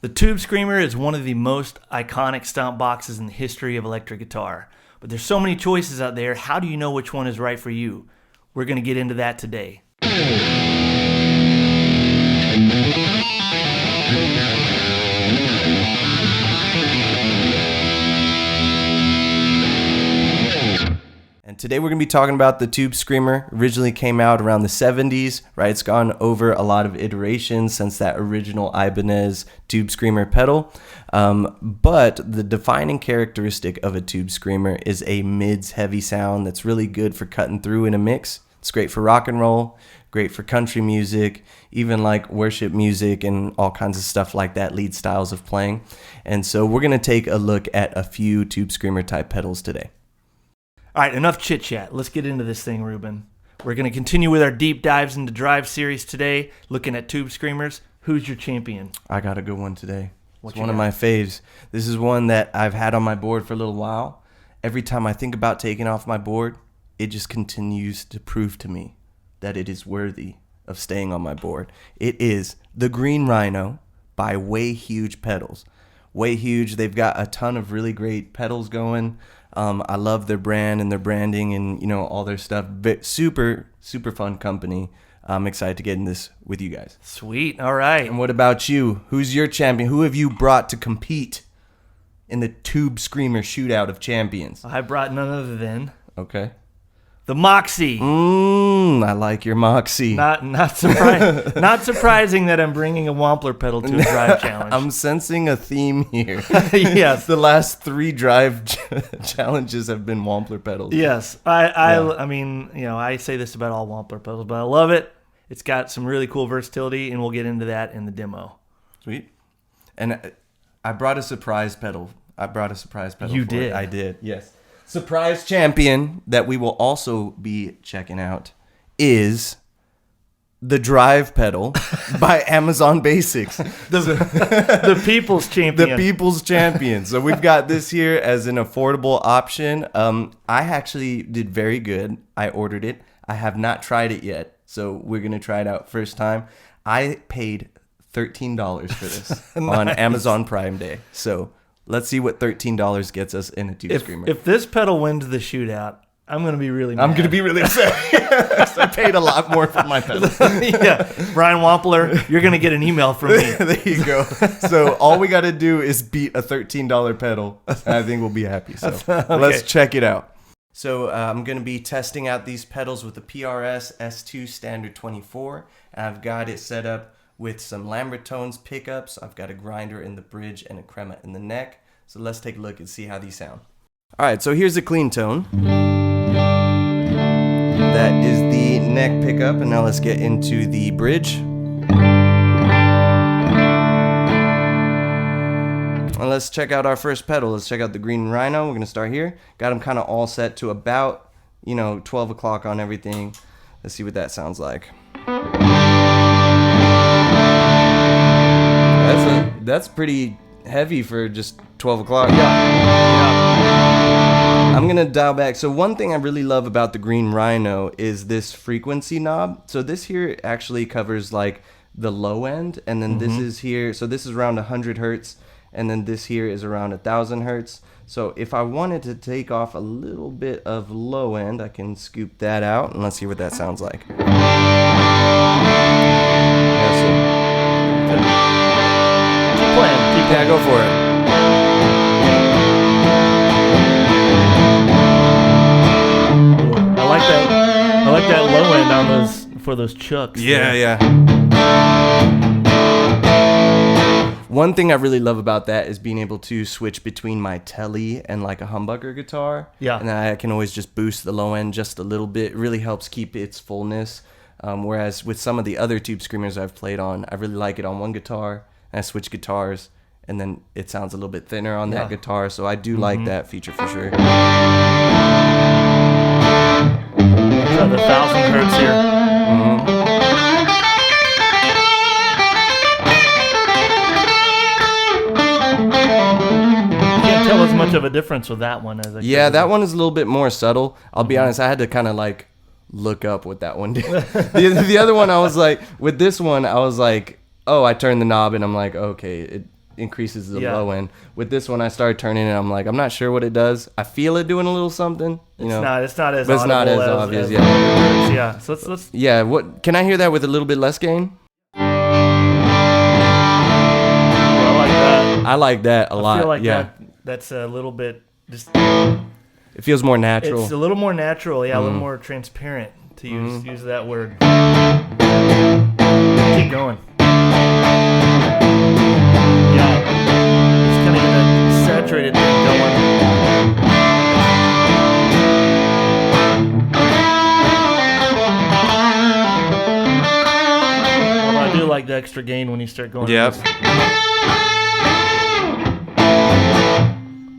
The Tube Screamer is one of the most iconic stomp boxes in the history of electric guitar. But there's so many choices out there, how do you know which one is right for you? We're going to get into that today. And today we're going to be talking about the Tube Screamer. Originally came out around the 70s, right? It's gone over a lot of iterations since that original Ibanez Tube Screamer pedal. But the defining characteristic of a Tube Screamer is a mids heavy sound that's really good for cutting through in a mix. It's great for rock and roll, great for country music, even like worship music and all kinds of stuff like that, lead styles of playing. And so we're going to take a look at a few Tube Screamer type pedals today. All right, enough chit-chat. Let's get into this thing, Ruben. We're going to continue with our deep dives into Drive series today, looking at Tube Screamers. Who's your champion? I got a good one today. What It's one of my faves. This is one that I've had on my board for a little while. Every time I think about taking off my board, it just continues to prove to me that it is worthy of staying on my board. It is the Green Rhino by Way Huge Pedals. Way Huge, they've got a ton of really great pedals going. I love their brand and their branding and, all their stuff. Super, super fun company. I'm excited to get in this with you guys. Sweet. All right. And what about you? Who's your champion? Who have you brought to compete in the Tube Screamer Shootout of Champions? I brought none other than Okay. the Moxie. I like your Moxie. Not surprising that I'm bringing a Wampler pedal to a Drive challenge. I'm sensing a theme here. Yes. The last 3 Drive challenges have been Wampler pedals. Yes. I mean, I say this about all Wampler pedals, but I love it. It's got some really cool versatility, and we'll get into that in the demo. Sweet. And I brought a surprise pedal. You did? I did, yes. Surprise champion that we will also be checking out is the Drive pedal by Amazon Basics. The People's Champion. The People's Champion. So we've got this here as an affordable option. I actually did very good. I ordered it. I have not tried it yet. So we're going to try it out first time. I paid $13 for this on Amazon Prime Day. So let's see what $13 gets us in a Tube Screamer. If this pedal wins the shootout, I'm going to be really mad. I'm going to be really upset. I paid a lot more for my pedal. Yeah. Brian Wampler, you're going to get an email from me. There you go. So all we got to do is beat a $13 pedal, and I think we'll be happy. So Okay. Let's check it out. So I'm going to be testing out these pedals with the PRS S2 Standard 24. I've got it set up with some Lambertones pickups. I've got a grinder in the bridge and a crema in the neck. So let's take a look and see how these sound. All right, so here's a clean tone. That is the neck pickup, and now let's get into the bridge. And let's check out our first pedal. Let's check out the Green Rhino. We're going to start here. Got them kind of all set to about, 12 o'clock on everything. Let's see what that sounds like. That's pretty heavy for just 12 o'clock. Yeah. I'm going to dial back. So one thing I really love about the Green Rhino is this frequency knob. So this here actually covers like the low end, and then this is here. So this is around 100 hertz, and then this here is around 1,000 hertz. So if I wanted to take off a little bit of low end, I can scoop that out, and let's see what that sounds like. Keep playing. Yeah, go for it. I like that low end on those chucks. Yeah. One thing I really love about that is being able to switch between my Telly and like a humbucker guitar. Yeah. And I can always just boost the low end just a little bit. It really helps keep its fullness. Whereas with some of the other Tube Screamers I've played on, I really like it on one guitar, and I switch guitars, and then it sounds a little bit thinner on that guitar. So I do like that feature for sure. So the 1,000 hertz here. Can't tell as much of a difference with that one as I Yeah, could. that one is a little bit more subtle. I'll be honest, I had to kind of like look up what that one did. the other one, I was like, with this one, I was like, oh, I turned the knob and I'm like, okay, increases the low end. With this one, I started turning it. I'm like, I'm not sure what it does. I feel it doing a little something. It's not as but it's not as obvious. Yeah. So let's. Yeah. What can I hear that with a little bit less gain? I like that. I like that a lot. I feel like that's a little bit just. It feels more natural. It's a little more natural. Yeah, a little more transparent to use that word. Keep going. Yeah, just kind of get that saturated thing going. Well, I do like the extra gain when you start going. Yep.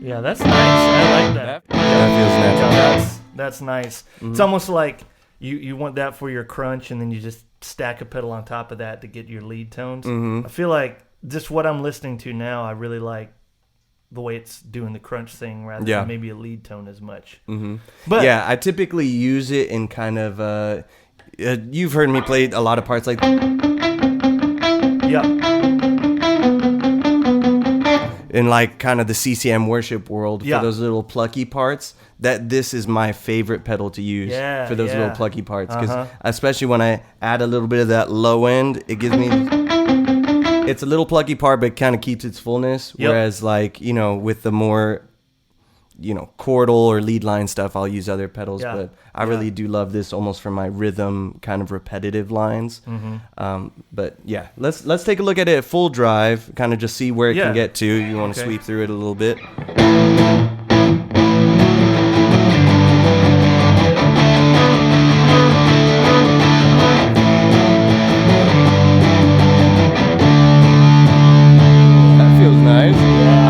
Yeah, that's nice. I like that. That feels natural. That's nice. It's almost like you want that for your crunch, and then you just stack a pedal on top of that to get your lead tones. I feel like just what I'm listening to now, I really like the way it's doing the crunch thing rather than maybe a lead tone as much. But yeah, I typically use it in kind of you've heard me play a lot of parts like in like kind of the CCM worship world for those little plucky parts. This is my favorite pedal to use for those little plucky parts, because especially when I add a little bit of that low end, it gives me. It's a little plucky part, but kind of keeps its fullness. Whereas, like, with the more, chordal or lead line stuff, I'll use other pedals. But I really do love this almost for my rhythm, kind of repetitive lines. But yeah, let's take a look at it at full drive, kind of just see where it can get to. You want to sweep through it a little bit.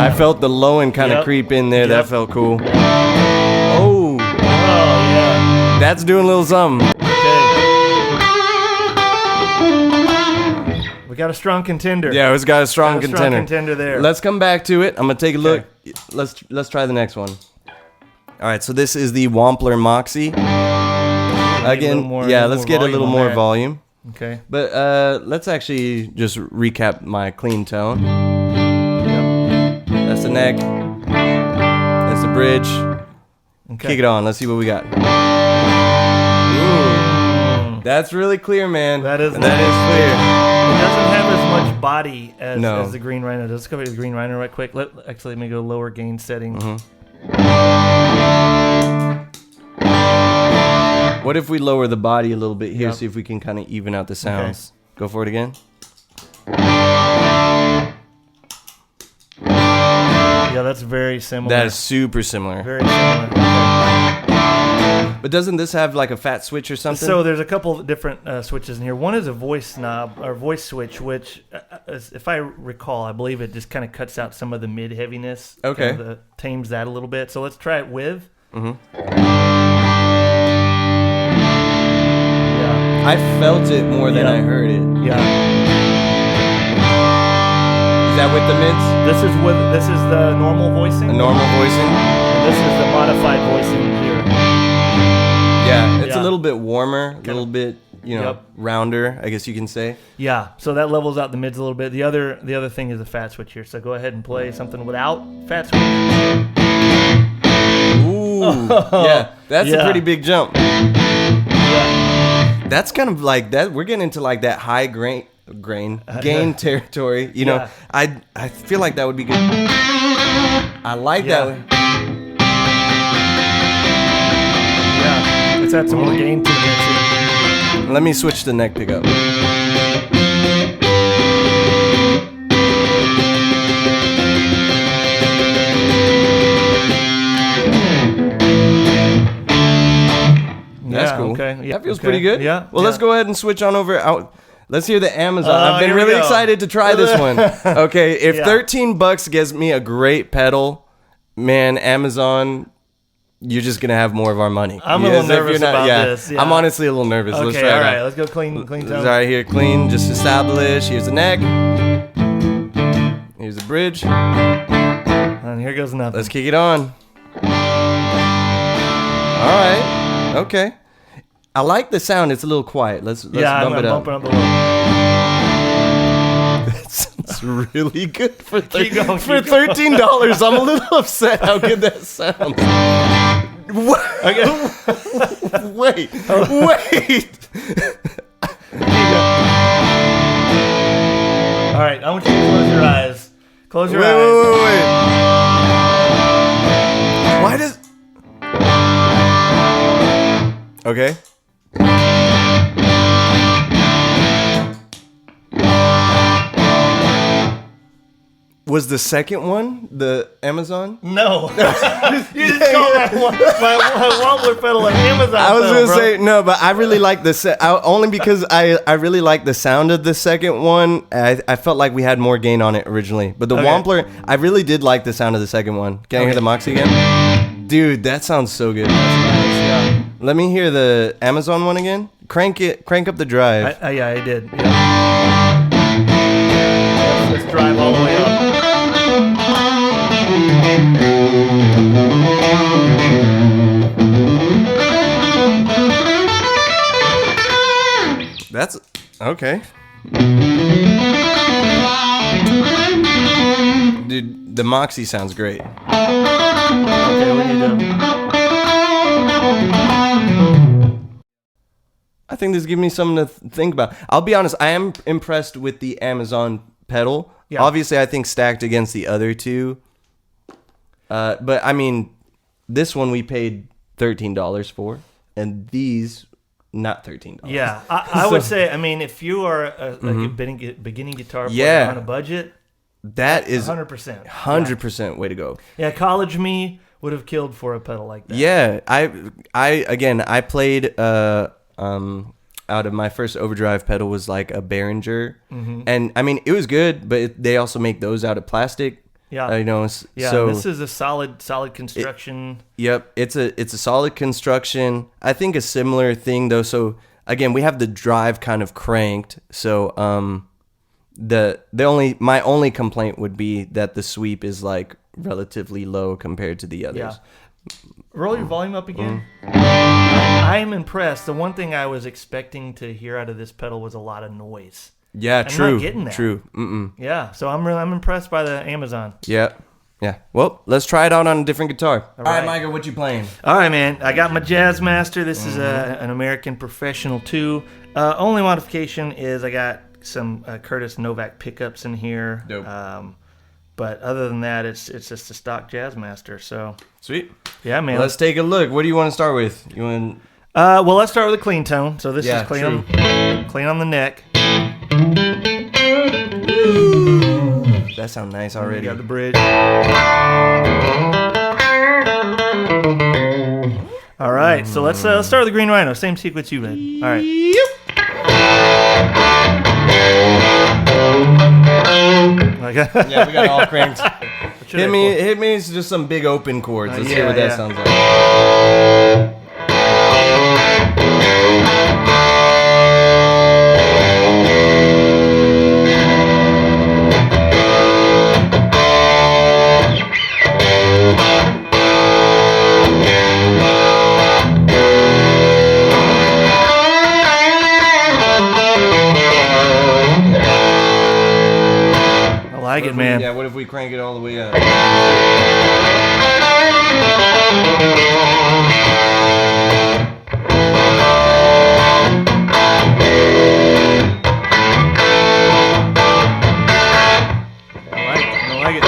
I felt the low end kind of creep in there. That felt cool. Oh, yeah. That's doing a little something. Okay. We got a strong contender. Yeah, it's got a strong contender. Strong contender there. Let's come back to it. I'm gonna take a look. Let's try the next one. All right, so this is the Wampler Moxie. Again, let's get a little more volume. Okay. But let's actually just recap my clean tone. That's the neck. That's the bridge. Okay. Kick it on. Let's see what we got. Ooh. That's really clear, man. That is clear. It doesn't have as much body as the Green Rhino. Let's go to the Green Rhino right quick. Let me go lower gain setting. What if we lower the body a little bit here, see if we can kind of even out the sounds. Okay. Go for it again. Yeah, that's very similar. That is super similar. Very similar. Okay. But doesn't this have like a fat switch or something? So there's a couple of different switches in here. One is a voice knob or voice switch, which, if I recall, I believe it just kind of cuts out some of the mid heaviness. Okay. Kind of tames that a little bit. So let's try it with. Yeah. I felt it more than I heard it. Yeah. Is that with the mids? This is the normal voicing. The normal voicing. And this is the modified voicing here. Yeah, it's a little bit warmer, a little bit, rounder, I guess you can say. Yeah, so that levels out the mids a little bit. The other thing is the fat switch here. So go ahead and play something without fat switch. Ooh, yeah, that's a pretty big jump. Yeah, that's kind of like that. We're getting into like that high gain territory. I feel like that would be good. I like that. Yeah, let's add some more gain to it. Let me switch the neck pickup. That's cool. Okay. Yeah, that feels pretty good. Yeah. Well, let's go ahead and switch on over out. Let's hear the Amazon. I've been really excited to try this one. Okay, if $13 gets me a great pedal, man, Amazon, you're just gonna have more of our money. I'm a little nervous about this. Yeah. I'm honestly a little nervous. Okay, let's try all that. right, let's go clean tone. All right, here, clean. Just establish. Here's the neck. Here's the bridge. And here goes nothing. Let's kick it on. All right. Okay. I like the sound. It's a little quiet. Let's bump it up. Bumping up a little. Sounds really good for Keep going, for keep going. $13. I'm a little upset how good that sounds. Okay. Wait. All right, I want you to close your eyes. Close your eyes. Wait. Why does... Okay. Was the second one the Amazon? No. You just call that one, my wobbler pedal an Amazon I was pedal, gonna say no, but I really like the only because I really like the sound of the second one. I felt like we had more gain on it originally, but the Wampler, I really did like the sound of the second one. Can I hear the Moxie again? Dude, that sounds so good. Yeah. Let me hear the Amazon one again. Crank up the drive. Yeah, I did. Yeah. Let's drive all the way up. That's okay. Dude, the Moxie sounds great. Okay, what do you do? I think this gives me something to think about. I'll be honest, I am impressed with the Amazon pedal. Yeah. Obviously, I think stacked against the other two. But I mean, this one we paid $13 for, and these not $13. Yeah, I would say, I mean, if you are a beginning guitar player on a budget, that is 100%. 100% way to go. Yeah, college me would have killed for a pedal like that. Yeah, I played out of my first overdrive pedal was like a Behringer, and I mean it was good, but they also make those out of plastic. Yeah, you know. Yeah, so this is a solid construction. Yep, it's a solid construction. I think a similar thing though. So again, we have the drive kind of cranked. So my only complaint would be that the sweep is like relatively low compared to the others. Yeah. Roll your volume up again. I am impressed. The one thing I was expecting to hear out of this pedal was a lot of noise. Yeah, I'm true. not getting that. True. Yeah, so I'm impressed by the Amazon. Yeah. Well, let's try it out on a different guitar. All right, right. Micah, what you playing? All right, man. I got my Jazz Master. This is an American Professional 2. Only modification is I got some Curtis Novak pickups in here. Dope. But other than that, it's just a stock Jazz Master. So Sweet. yeah, man. Let's take a look. What do you want to start with? You want? Well, let's start with a clean tone. So this Yeah, is clean true. clean on the neck. That sounds nice already. You got the bridge. All right, so let's start with the Green Rhino. Same sequence you did. All right. Okay. Yeah, we got all cranked. Should Hit I me! pull- Hit me! It's just some big open chords. Let's hear yeah, what that yeah. sounds like. I like it, man. Yeah. What if we crank it all the way up? I like it.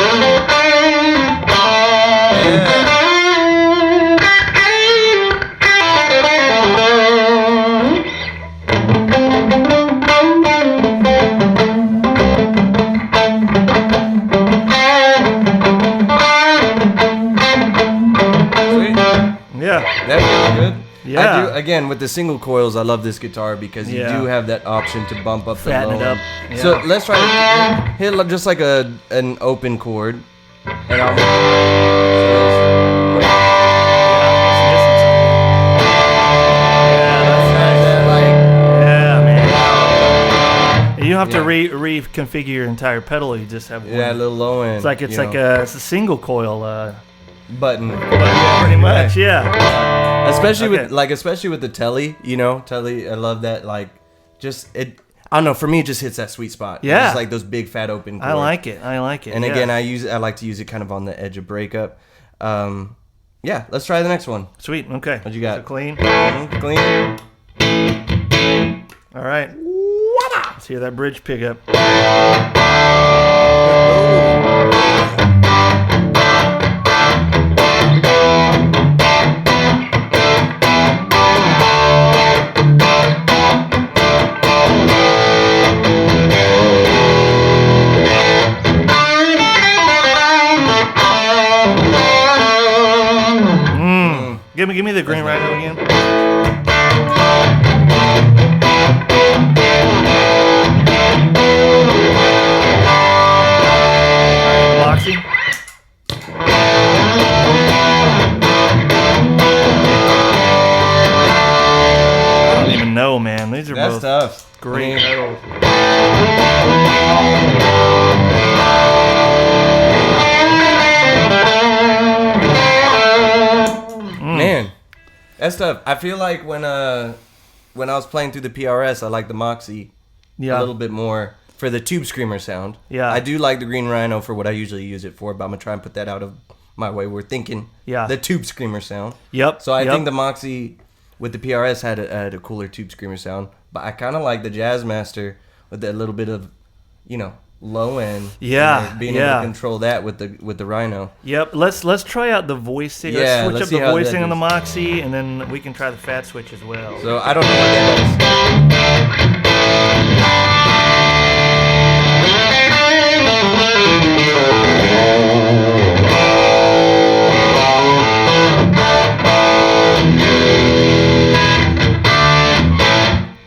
Yeah. That's really good. Yeah. I do, again, with the single coils, I love this guitar because you Yeah. do have that option to bump up Fatten the it low. up. So Yeah. let's try to hit just like an open chord. And I'll... Yeah, man. You don't have to reconfigure your entire pedal. You just have one. Yeah, a little low end. It's a single coil button. pretty much. Yeah. Especially Okay. with especially with the telly, Telly. I love that. Like, just it. I don't know. For me, it just hits that sweet spot. Yeah. It's like those big fat open chords. I like it. And again, I like to use it kind of on the edge of breakup. Yeah, let's try the next one. Sweet. Okay. What you got? So clean. Clean. All right. Let's hear that bridge pickup. Give me the green rhino again. Moxie. I don't even know, man. These are That's both tough. great pedals. Man, that's tough. I feel like when I was playing through the PRS, I like the Moxie a little bit more for the Tube Screamer sound. Yeah. I do like the Green Rhino for what I usually use it for, but I'm going to try and put that out of my way. We're thinking the Tube Screamer sound. Yep. So I think the Moxie with the PRS had a cooler Tube Screamer sound, but I kind of like the Jazzmaster with that little bit of, low end. Being able to control that with the Rhino. Yep. Let's try out the voicing. Yeah, let's switch up the voicing on the Moxie, and then we can try the fat switch as well. So I don't know what that is.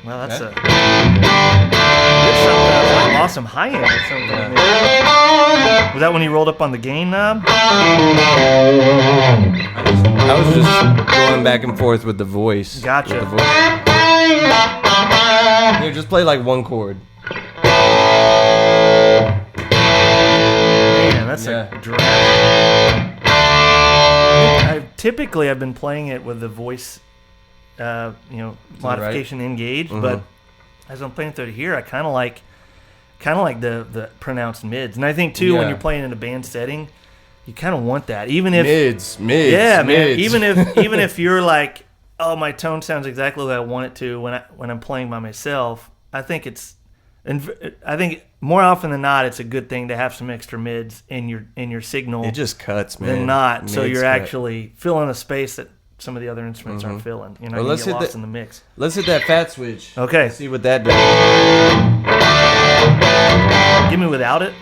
Well, that's good something. I lost some high end or something. Was that when he rolled up on the gain knob? I was just going back and forth with the voice. Gotcha. With the voice. Here, just play like one chord. Man, that's a drag. I've been playing it with the voice, modification engaged, but as I'm playing through here, I kind of like the pronounced mids, and I think too when you're playing in a band setting, you kind of want that, even if mids, man, mids. even if you're like, oh, my tone sounds exactly the way I want it to when I'm playing by myself. I think more often than not, it's a good thing to have some extra mids in your signal. It just cuts, man. Than not, Mids so you're cut. actually filling a space that some of the other instruments aren't filling. You get lost in the mix. Let's hit that fat switch. Okay. See what that does. Give me without it.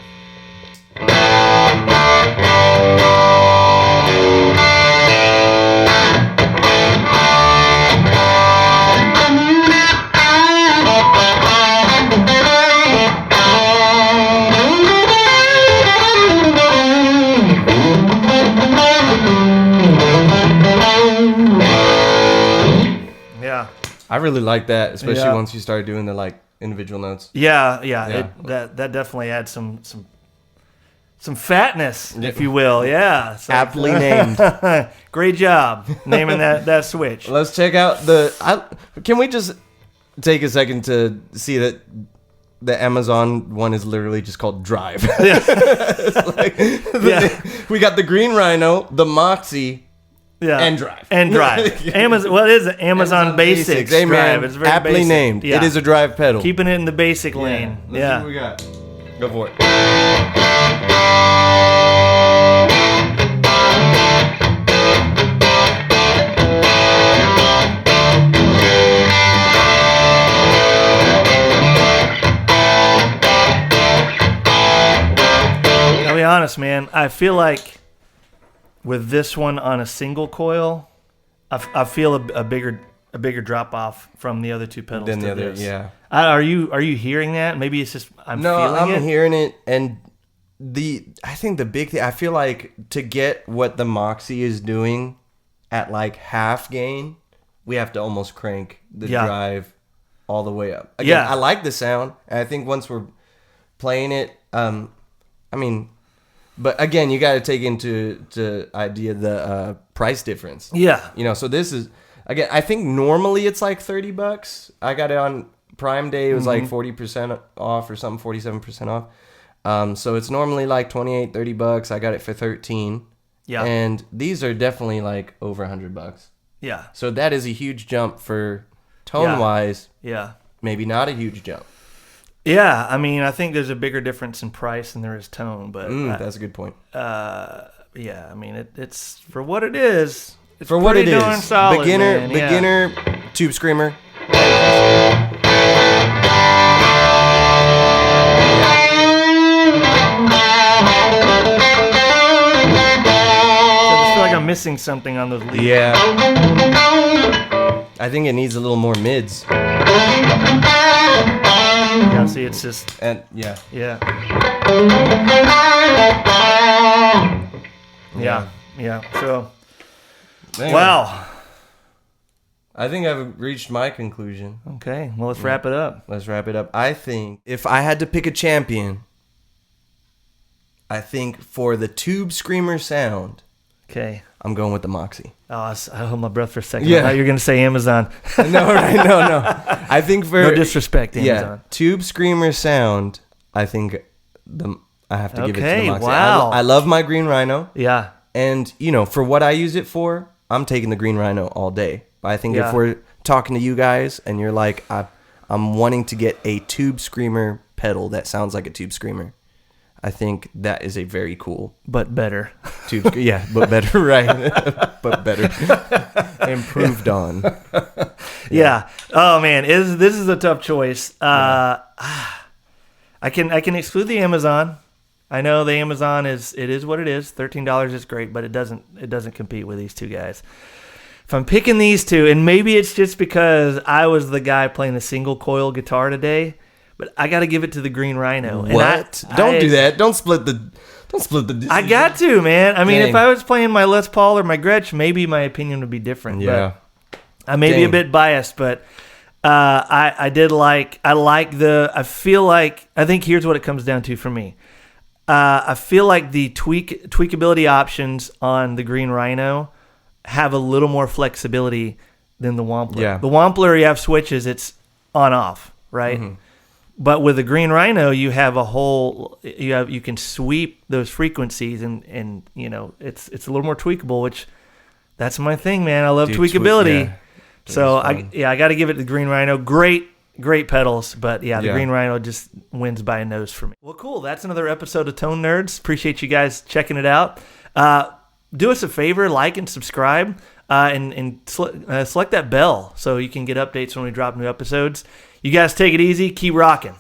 Yeah. I really like that, especially once you start doing the individual notes. Yeah. That definitely adds some fatness, if you will. Yeah. So, aptly named. Great job naming that switch. Let's check out can we just take a second to see that the Amazon one is literally just called Drive. We got the Green Rhino, the Moxie, and Drive. Amazon. What is it? Amazon Basics Hey, man, Drive. It's very aptly basic. named. Yeah. It is a drive pedal. Keeping it in the basic lane. Let's see what we got. Go for it. I'll be honest, man. I feel like with this one on a single coil, I feel a bigger drop off from the other two pedals. Than the to other, this. yeah. Are you hearing that? Maybe it's just I'm feeling it. hearing it, and I think the big thing, I feel like to get what the Moxie is doing at like half gain, we have to almost crank the drive all the way up. Again, I like the sound, and I think once we're playing it, but again, you got to take into idea the price difference. Yeah. So this is, again, I think normally it's like $30. I got it on Prime Day, it was like 40% off or something, 47% off. So it's normally like $28-$30. I got it for $13. Yeah. And these are definitely like over $100. Yeah. So that is a huge jump for tone-wise. Yeah. Maybe not a huge jump. Yeah, I mean, I think there's a bigger difference in price than there is tone, but that's a good point. yeah, I mean, it's for what it is. It's for what it is, darn solid, beginner tube screamer. So I just feel like I'm missing something on those leads. Yeah, I think it needs a little more mids. Yeah, see, it's just And yeah. yeah. So, Anyway, wow. I think I've reached my conclusion. Okay, well, let's wrap it up. Let's wrap it up. I think if I had to pick a champion, I think for the tube screamer sound, Okay. I'm going with the Moxie. Oh, I held my breath for a second. Yeah. I thought you were going to say Amazon. No, right? No. I think for No disrespect to Amazon. tube screamer sound, I think I have to give it to the Moxie. Wow. I love my Green Rhino, Yeah. and for what I use it for, I'm taking the Green Rhino all day. But I think if we're talking to you guys and you're like, I'm wanting to get a tube screamer pedal that sounds like a tube screamer, I think that is a very cool But better. tube. But better, right? But better, improved on. Yeah. Oh man, this is a tough choice. I can exclude the Amazon. I know the Amazon is what it is. $13 is great, but it doesn't compete with these two guys. If I'm picking these two, and maybe it's just because I was the guy playing the single coil guitar today, but I got to give it to the Green Rhino. What? Don't do that. Don't split the. I got to, man. I mean, Dang. if I was playing my Les Paul or my Gretsch, maybe my opinion would be different. Yeah. But I may be a Dang. bit biased, but I think here's what it comes down to for me. I feel like the tweakability options on the Green Rhino have a little more flexibility than the Wampler. Yeah. The Wampler, you have switches, it's on off, right? Mm-hmm. But with the Green Rhino, you have you can sweep those frequencies and it's a little more tweakable, which that's my thing, man. I love tweakability. So I got to give it to the Green Rhino. Great pedals, but the Green Rhino just wins by a nose for me. Well, cool. That's another episode of Tone Nerds. Appreciate you guys checking it out. Do us a favor, like and subscribe, and select that bell so you can get updates when we drop new episodes. You guys take it easy. Keep rocking.